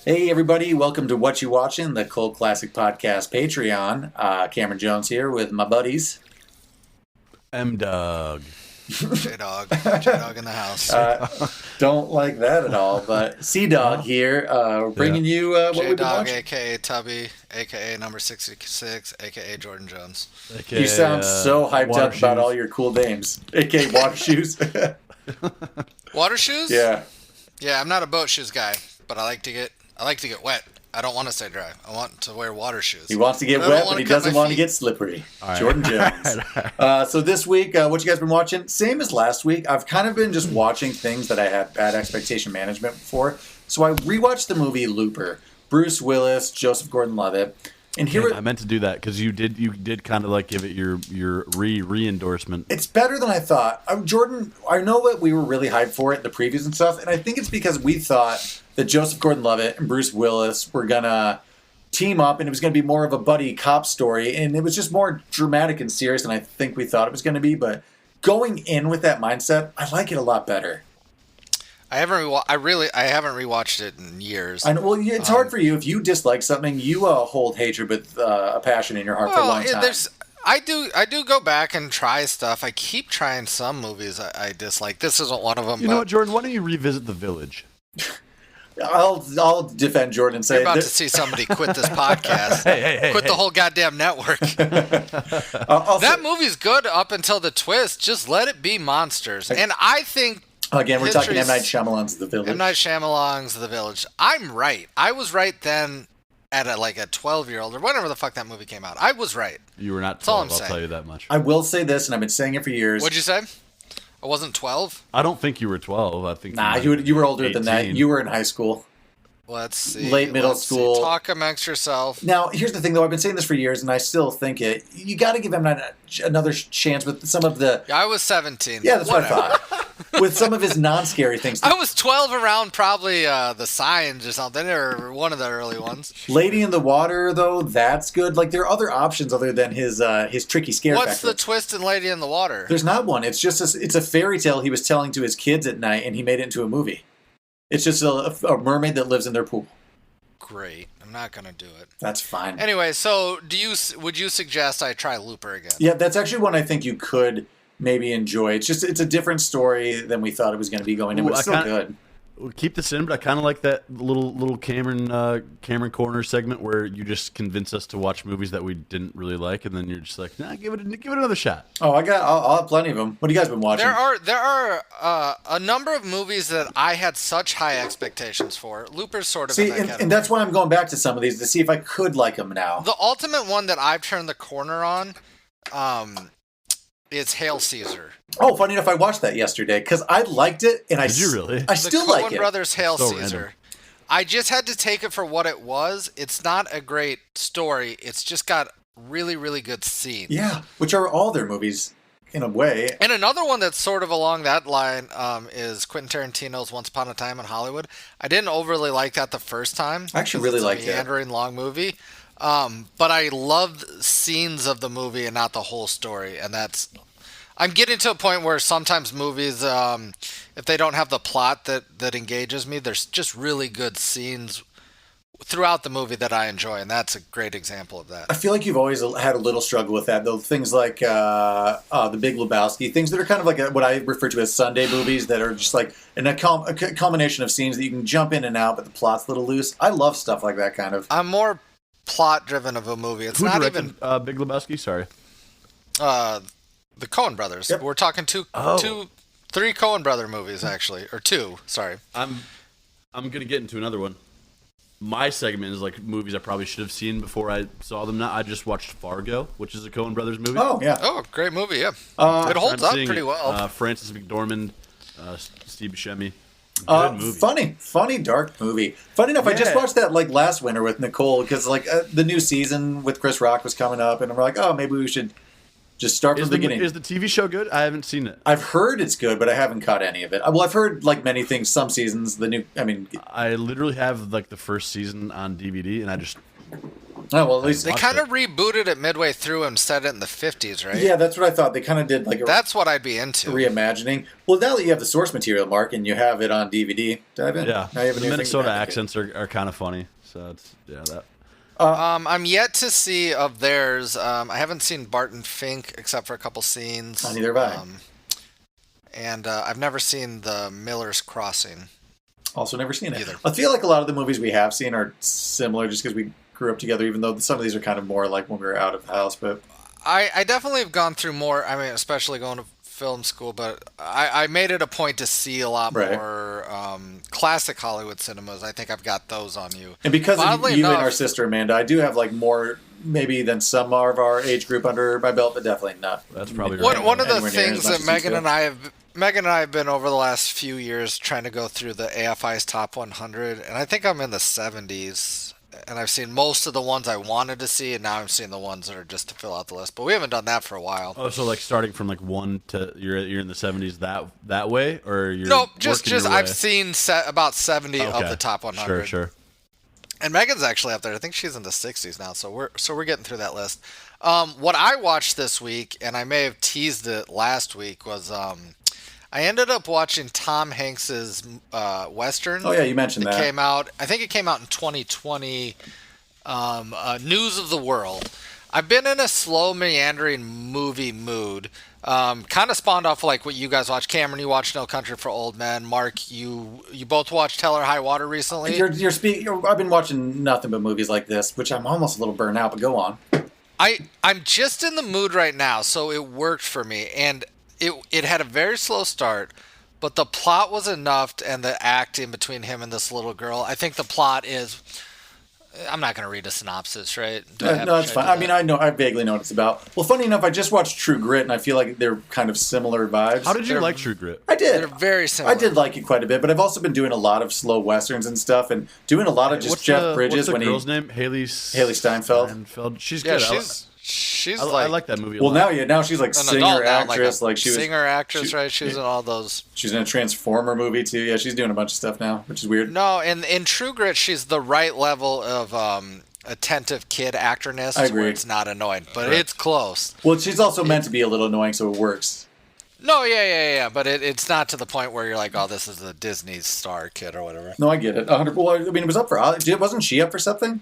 Hey everybody, welcome to What You Watching, the Cult Classic Podcast Patreon. Cameron Jones here with my buddies. M-Dog. J-Dog. J-Dog in the house. Don't like that at all, but C-Dog here, bringing you what we've been J-Dog, watching. a.k.a. Tubby, a.k.a. number 66, a.k.a. Jordan Jones. AKA, You sound so hyped up shoes. about all your cool names. A.k.a. Water Shoes. Water shoes? Yeah. Yeah, I'm not a boat shoes guy, but I like to get wet. I don't want to stay dry. I want to wear water shoes. He wants to get wet, but he doesn't want to get slippery. Right. Jordan Jones. So this week, what you guys been watching? Same as last week. I've kind of been just watching things that I had bad expectation management for. So I rewatched the movie Looper. Bruce Willis, Joseph Gordon-Levitt. And here I meant to do that because you did kind of like give it your re-endorsement. It's better than I thought. Jordan, I know that we were really hyped for it, the previews and stuff, and I think it's because we thought that Joseph Gordon-Levitt and Bruce Willis were going to team up and it was going to be more of a buddy cop story, and it was just more dramatic and serious than I think we thought it was going to be, but going in with that mindset, I like it a lot better. I haven't rewatched it in years. I know, well, it's hard for you. If you dislike something, you hold hatred with a passion in your heart for a long time. I do go back and try stuff. I keep trying some movies I dislike. This isn't one of them. You know what, Jordan? Why don't you revisit The Village? I'll defend Jordan and say you're about to see somebody quit this podcast. Quit the whole goddamn network. That movie's good up until the twist. Just let it be monsters. And I think... Again, we're talking M. Night Shyamalan's The Village. M. Night Shyamalan's The Village. I'm right. I was right then at a 12-year-old or whenever the fuck that movie came out. I was right. You were not That's all 12, I'm I'll saying. tell you that much. I will say this, and I've been saying it for years. What'd you say? I wasn't 12? I don't think you were 12. I think you were older 18. than that. You were in high school. Let's see. Late middle school. Talk amongst yourself. Now, here's the thing, though. I've been saying this for years, and I still think it. You got to give him another chance with some of the... I was 17. Yeah, that's what I thought. With some of his non-scary things. I was 12 around probably The Signs or something, or one of the early ones. Lady in the Water, though, that's good. Like, there are other options other than his tricky scare What's factor. the twist in Lady in the Water? There's not one. It's just it's a fairy tale he was telling to his kids at night, and he made it into a movie. It's just a mermaid that lives in their pool. Great. I'm not going to do it. That's fine. Anyway, so would you suggest I try Looper again? Yeah, that's actually one I think you could maybe enjoy. It's a different story than we thought it was going to be going in, but it's still good. We'll keep this in, but I kind of like that little Cameron Corner segment where you just convince us to watch movies that we didn't really like, and then you're just like, nah, give it another shot. Oh, I'll have plenty of them. What have you guys been watching? There are a number of movies that I had such high expectations for. Looper's sort of in that category. And that's why I'm going back to some of these to see if I could like them now. The ultimate one that I've turned the corner on is Hail Caesar. Oh, funny enough, I watched that yesterday because I liked it, and Did you really? I still like it. The Coen Brothers' Hail So Caesar. random. I just had to take it for what it was. It's not a great story. It's just got really, really good scenes. Yeah, which are all their movies in a way. And another one that's sort of along that line is Quentin Tarantino's Once Upon a Time in Hollywood. I didn't overly like that the first time. I actually really liked it. It's a meandering long movie. But I loved scenes of the movie and not the whole story. And I'm getting to a point where sometimes movies, if they don't have the plot that engages me, there's just really good scenes throughout the movie that I enjoy, and that's a great example of that. I feel like you've always had a little struggle with that, though. Things like The Big Lebowski, things that are kind of like what I refer to as Sunday movies that are just like a combination of scenes that you can jump in and out, but the plot's a little loose. I love stuff like that kind of. I'm more plot-driven of a movie. It's Who not directed, even Big Lebowski? Sorry. The Coen Brothers. Yep. We're talking three Coen Brother movies, actually, or two. Sorry. I'm gonna get into another one. My segment is like movies I probably should have seen before I saw them. Now I just watched Fargo, which is a Coen Brothers movie. Oh yeah. Oh, great movie. Yeah. It holds up pretty well. Francis McDormand, Steve Buscemi. Good movie. Funny, dark movie. Funny enough, I just Yeah. watched that like last winter with Nicole because like the new season with Chris Rock was coming up, and we're like, oh, maybe we should just start from the beginning. Is the TV show good? I haven't seen it. I've heard it's good, but I haven't caught any of it. Well, I've heard like many things. Some seasons, I literally have like the first season on DVD, and I just oh well, at least They kind of rebooted it midway through and set it in the 50s, right? yeah, that's what I thought. They kind of did like a That's what I'd be into. reimagining. Well, now that you have the source material, Mark, and you have it on DVD, dive in. yeah. Now you have a The new Minnesota thing to accents are kind of funny, so it's that. I'm yet to see of theirs. I haven't seen Barton Fink except for a couple scenes. Neither have I. And I've never seen the Miller's Crossing. Also, never seen it. Either. I feel like a lot of the movies we have seen are similar, just because we grew up together. Even though some of these are kind of more like when we were out of the house, but I definitely have gone through more. I mean, especially going to film school, but I made it a point to see a lot Right. more classic Hollywood cinemas. I think I've got those on you. and because of Oddly you and enough- our sister Amanda, I do have like more maybe than some of our age group under my belt, but definitely not. That's probably One, right. one of the Anywhere near things as much that as Megan you and I have been over the last few years trying to go through the AFI's top 100, and I think I'm in the 70s. And I've seen most of the ones I wanted to see, and now I'm seeing the ones that are just to fill out the list. But we haven't done that for a while. Oh, so like starting from like 1 to you're in the 70s that way, or you're Nope, just working your I've way? seen about 70 of Okay. the top 100. Sure. And Megan's actually up there. I think she's in the 60s now, so we're getting through that list. What I watched this week, and I may have teased it last week, was I ended up watching Tom Hanks's Western. Oh yeah, you mentioned that. Came out. I think it came out in 2020. News of the World. I've been in a slow, meandering movie mood. Kind of spawned off of like what you guys watch. Cameron, you watched No Country for Old Men. Mark, you both watched Hell or High Water recently. I've been watching nothing but movies like this, which I'm almost a little burnt out. But go on. I'm just in the mood right now, so it worked for me, and it had a very slow start, but the plot was enough, and the acting between him and this little girl. I think the plot is. I'm not going to read a synopsis, right? No, it's fine. I mean, I vaguely know what it's about. Well, funny enough, I just watched True Grit, and I feel like they're kind of similar vibes. How did you like True Grit? I did. They're very similar. I did like it quite a bit, but I've also been doing a lot of slow westerns and stuff, and doing a lot of just Jeff Bridges. What's the girl's name? Haley Steinfeld. She's Yeah, good. she's I like like that movie. Well, a lot. now she's like an singer adult now, actress. like She was singer actress, she- right? She's in all those. She's in a Transformer movie too. Yeah, she's doing a bunch of stuff now, which is weird. No, and in True Grit, she's the right level of attentive kid actorness, I agree. where it's not annoying, but Correct. it's close. Well, she's also meant to be a little annoying, so it works. No, yeah, but it's not to the point where you're like, oh, this is a Disney star kid or whatever. No, I get it. 100. Well, I mean, it was up for. Wasn't she up for something?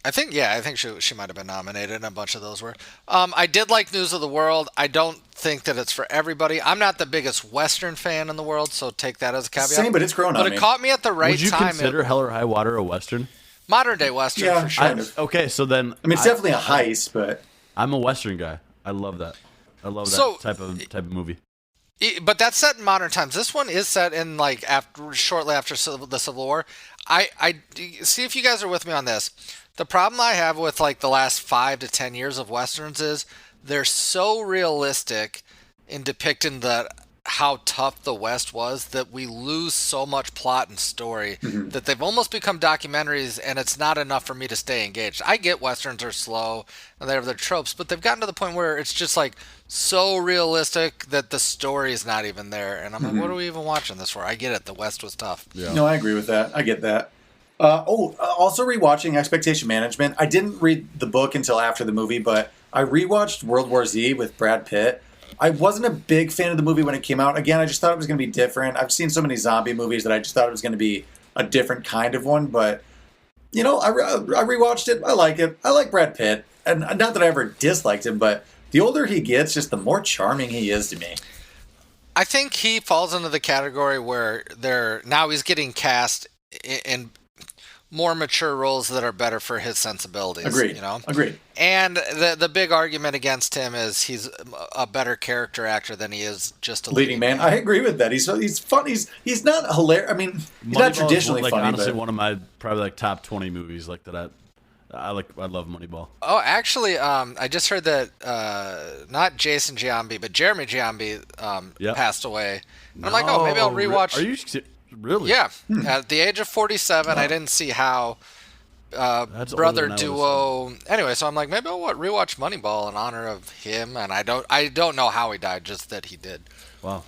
I think she might have been nominated, and a bunch of those were. I did like News of the World. I don't think that it's for everybody. I'm not the biggest Western fan in the world, so take that as a caveat. Same, but it's grown on But me. it caught me at the right Would you time. consider Hell or High Water a western? Modern day Western, Yeah, for sure. kind of. Okay, so then I mean, it's definitely a heist, but I'm a western guy. I love that. I love that So- type of movie. But that's set in modern times. This one is set in like shortly after the Civil War. I see if you guys are with me on this. The problem I have with like the last 5 to 10 years of westerns is they're so realistic in depicting how tough the West was that we lose so much plot and story that they've almost become documentaries, and it's not enough for me to stay engaged. I get westerns are slow and they have their tropes, but they've gotten to the point where it's just like so realistic that the story is not even there. And I'm like, what are we even watching this for? I get it. The West was tough. Yeah. no, I agree with that. I get that. Also rewatching Expectation Management. I didn't read the book until after the movie, but I rewatched World War Z with Brad Pitt. I wasn't a big fan of the movie when it came out. Again, I just thought it was going to be different. I've seen so many zombie movies that I just thought it was going to be a different kind of one. But, you know, I rewatched it. I like it. I like Brad Pitt. And not that I ever disliked him, but the older he gets, just the more charming he is to me. I think he falls into the category where now he's getting cast in more mature roles that are better for his sensibilities. Agreed. You know? Agreed. And the big argument against him is he's a better character actor than he is just a Leading man. I agree with that. He's fun. He's not hilarious. I mean, he's not Moneyball is traditionally like funny. honestly But one of my probably like top 20 movies like that. I love Moneyball. Oh, actually, I just heard that not Jason Giambi, but Jeremy Giambi Yep. passed away. And I'm like, oh, maybe I'll rewatch. Really? Yeah, at the age of 47, I didn't see how That's brother older than I duo. Anyway, so I'm like, maybe I'll rewatch Moneyball in honor of him, and I don't know how he died, just that he did. Wow.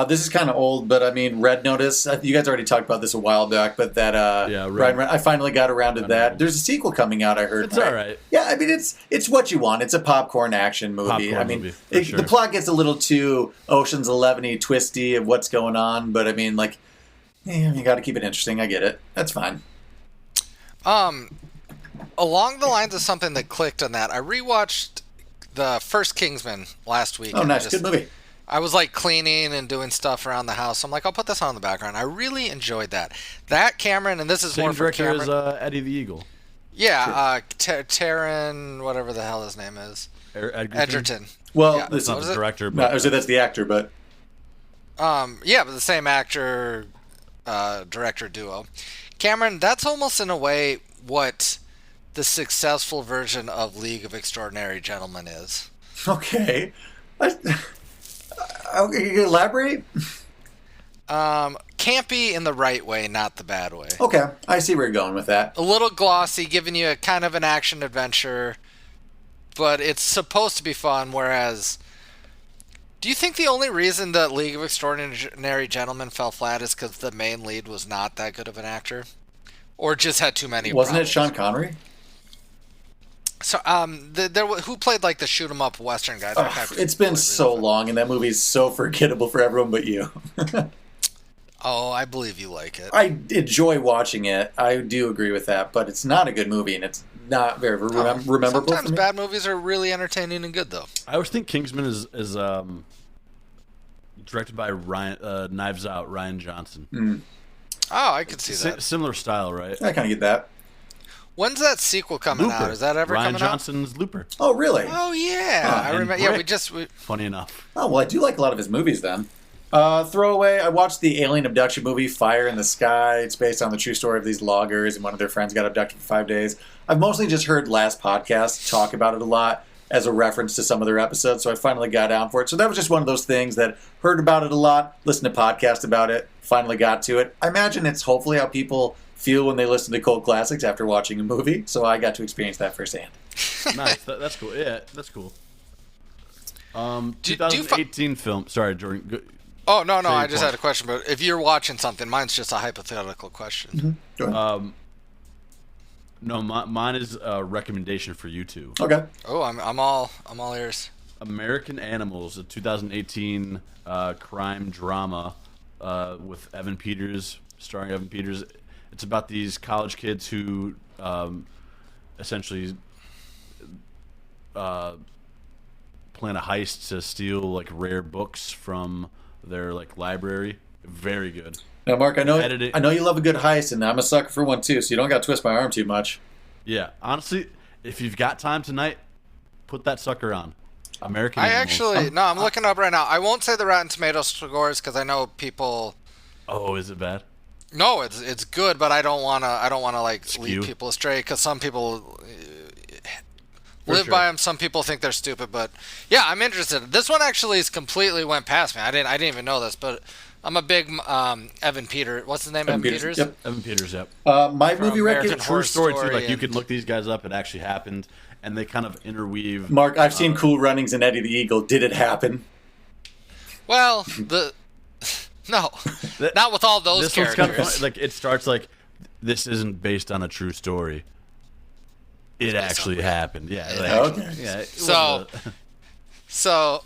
This is kind of old, but I mean, Red Notice. You guys already talked about this a while back, but that I finally got around to that. There's a sequel coming out. I heard it's all right. Yeah, I mean, it's what you want. It's a popcorn action movie. The plot gets a little too Ocean's 11-y, twisty of what's going on, but I mean, like, you got to keep it interesting. I get it. That's fine. Along the lines of something that clicked on that, I rewatched the first Kingsman last week. Oh, nice, good movie. I was like cleaning and doing stuff around the house. I'm like, I'll put this on in the background. I really enjoyed that. That Cameron, and this is Same more for director Cameron. as Eddie the Eagle. Yeah, Taron, whatever the hell his name is. Edgerton. Well, yeah. this is not the director, but no, so that's the actor, but yeah, but the same actor, director duo. Cameron, that's almost in a way what the successful version of League of Extraordinary Gentlemen is. okay. Okay, can you elaborate? Campy in the right way, not the bad way. Okay, I see where you're going with that. A little glossy, giving you a kind of an action adventure, but it's supposed to be fun, whereas... Do you think the only reason that League of Extraordinary Gentlemen fell flat is because the main lead was not that good of an actor? Or just had too many Wasn't problems? it Sean Connery? So, who played like the shoot 'em up Western guy? That guy It's been so long, and that movie's so forgettable for everyone but you. Oh, I believe you like it. I enjoy watching it. I do agree with that, but it's not a good movie, and it's not very rememberable. Sometimes for me. bad movies are really entertaining and good, though. I always think Kingsman is directed by Knives Out, Ryan Johnson. Oh, I could see that. Similar style, right? I kind of get that. When's that sequel coming Looper. out? Is that ever Ryan coming Johnson's Looper. Oh, really? out? Oh yeah, I and remember. Yeah, Brick. we Funny enough. Oh, well, I do like a lot of his movies then. Throwaway, I watched the alien abduction movie Fire in the Sky. It's based on the true story of these loggers, and one of their friends got abducted for 5 days. I've mostly just heard last podcast talk about it a lot as a reference to some of their episodes, so I finally got down for it. So that was just one of those things that heard about it a lot, listened to podcasts about it, finally got to it. I imagine it's hopefully how people feel when they listen to cult classics after watching a movie, so I got to experience that firsthand. Nice. That's cool. Yeah, that's cool. Do you 2018 film. Sorry, Jordan. Oh no, Say I your just point. had a question. But if you're watching something, mine's just a hypothetical question. Go ahead. No, mine is a recommendation for you two. Okay. Oh, I'm all ears. American Animals, a 2018 crime drama with Evan Peters, starring Evan Peters. It's about these college kids who essentially plan a heist to steal like rare books from their like library. Very good. Now, Mark, I know you love a good heist, and I'm a sucker for one too, so you don't got to twist my arm too much. Yeah, honestly, if you've got time tonight, put that sucker on. American Animals. I'm looking up right now. I won't say the Rotten Tomatoes scores because I know people. Oh, is it bad? No, it's good, but I don't wanna like Skew. lead people astray because some people For live sure. by them. Some people think they're stupid, but yeah, I'm interested. This one actually is completely went past me. I didn't even know this, but I'm a big Evan Peters. What's his name? Evan Peters. Yep. Evan Peters, yep. My From movie American record. Horror True story, too. Story Like, you and- can look these guys up. It actually happened. And they kind of interweave. Mark, I've seen Cool Runnings and Eddie the Eagle. Did it happen? Well, no, not with all those This one's characters. kind of funny. Like, it starts like, this isn't based on a true story. It actually happened. Yeah. Like, Okay. Yeah. It So- was a- So,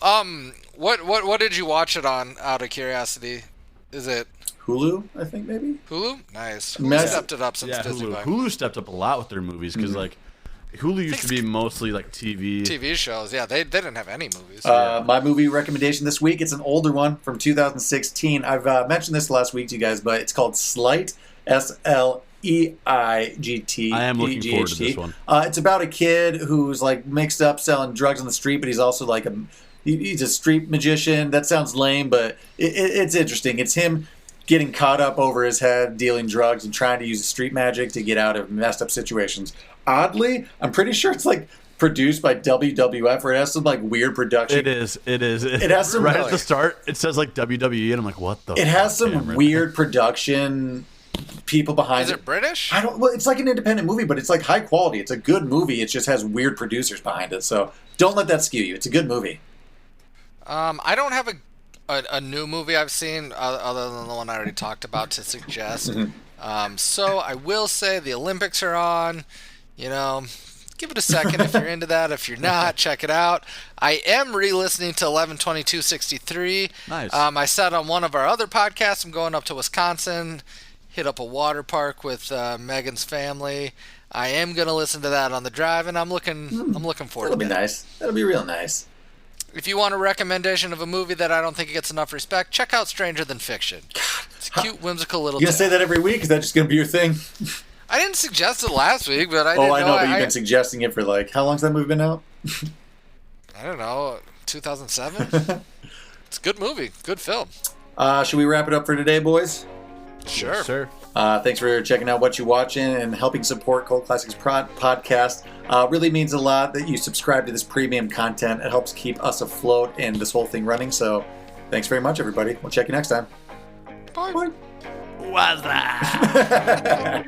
what did you watch it on? Out of curiosity, is it Hulu, I think maybe. Hulu? Nice. Who Massive- stepped it up since yeah, Disney? Hulu. Hulu stepped up a lot with their movies because, like, Hulu used to be mostly like TV. TV shows. Yeah, they didn't have any movies. My movie recommendation this week, it's an older one from 2016. I've mentioned this last week to you guys, but it's called Slight, Sleight. I am looking forward to this one. It's about a kid who's like mixed up selling drugs on the street, but he's also like he's a street magician. That sounds lame, but it's interesting. It's him getting caught up over his head, dealing drugs and trying to use street magic to get out of messed up situations. Oddly, I'm pretty sure it's like produced by WWF, or it has some like weird production. It is. It has some right at the start. It says like WWE, and I'm like, what the? It has some Cameron? weird production people behind Is it British? I don't. Well, it's like an independent movie, but it's like high quality. It's a good movie. It just has weird producers behind it. So don't let that skew you. It's a good movie. I don't have a new movie I've seen other than the one I already talked about to suggest. So I will say the Olympics are on. You know, give it a second if you're into that. If you're not, check it out. I am re-listening to 11/22/63. Nice. I said on one of our other podcasts, I'm going up to Wisconsin, hit up a water park with Megan's family. I am going to listen to that on the drive, and I'm looking forward That'll to be that. nice. That'll be real nice. If you want a recommendation of a movie that I don't think gets enough respect, check out Stranger Than Fiction. It's a cute, whimsical little You gonna say tale. that every week? Is that just gonna be your thing? I didn't suggest it last week, but I didn't Oh, I know, but you've I been suggesting it for like how long's that movie been out? don't know, 2007? It's a good movie, good film. Should we wrap it up for today, boys? Sure. Yes, sir. Thanks for checking out What You Watching and helping support Cult Classics podcast. Really means a lot that you subscribe to this premium content. It helps keep us afloat and this whole thing running. So thanks very much, everybody. We'll check you next time. Bye. Bye. What's that?